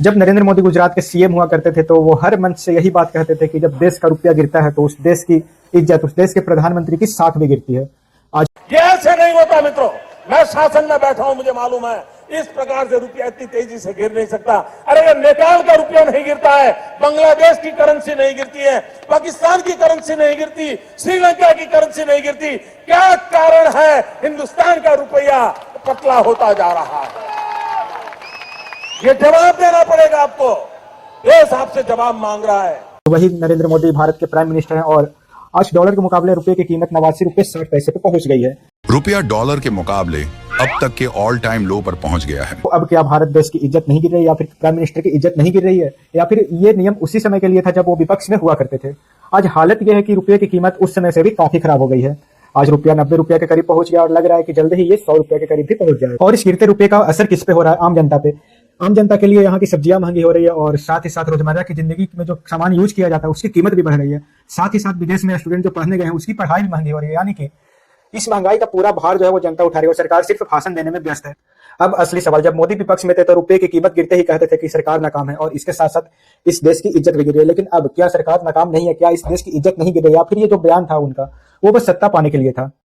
जब नरेंद्र मोदी गुजरात के सीएम हुआ करते थे तो वो हर मंच से यही बात कहते थे कि जब देश का रुपया गिरता है तो उस देश की इज्जत, उस देश के प्रधानमंत्री की साख भी गिरती है। आज ये ऐसे नहीं होता मित्रों, मैं शासन में बैठा हूं, मुझे मालूम है इस प्रकार से रुपया इतनी तेजी से गिर नहीं सकता। अरे ये नेपाल का रुपया नहीं गिरता है, बांग्लादेश की करेंसी नहीं गिरती है, पाकिस्तान की करेंसी नहीं गिरती, श्रीलंका की करेंसी नहीं गिरती। क्या कारण है हिंदुस्तान का रुपया पतला होता जा रहा है? ये जवाब देना पड़ेगा आपको, देश आपसे जवाब मांग रहा है। वही नरेंद्र मोदी भारत के प्राइम मिनिस्टर हैं और आज डॉलर के मुकाबले रुपए की कीमत 89 रुपए 60 पैसे पे पहुंच गई है। रुपया डॉलर के मुकाबले अब तक के ऑल टाइम लो पर पहुंच गया है। तो अब क्या भारत देश की इज्जत नहीं गिर रही, या फिर प्राइम मिनिस्टर की इज्जत नहीं गिर रही है, या फिर ये नियम उसी समय के लिए था जब वो विपक्ष में हुआ करते थे? आज हालत यह है कि रुपये की कीमत उस समय से भी काफी खराब हो गई है। आज रुपया 90 रुपये के करीब पहुंच गया और लग रहा है कि जल्द ही ये 100 रुपये के करीब भी पहुंच जाए। और इस गिरते रुपये का असर किस पे हो रहा है? आम जनता पे। आम जनता के लिए यहाँ की सब्जियां महंगी हो रही है और साथ ही साथ रोजमर्रा की जिंदगी में जो सामान यूज किया जाता है उसकी कीमत भी बढ़ रही है। साथ ही साथ विदेश में स्टूडेंट जो पढ़ने गए हैं उसकी पढ़ाई भी महंगी हो रही है। यानी कि इस महंगाई का पूरा भार जो है वो जनता उठा रही है और सरकार सिर्फ भाषण देने में व्यस्त है। अब असली सवाल, जब मोदी विपक्ष में थे तो रुपये की कीमत गिरते ही कहते थे कि सरकार नाकाम है और इसके साथ साथ इस देश की इज्जत भी गिर रही है। लेकिन अब क्या सरकार नाकाम नहीं है? क्या इस देश की इज्जत नहीं गिर रही है? या फिर ये जो बयान था उनका वो बस सत्ता पाने के लिए था?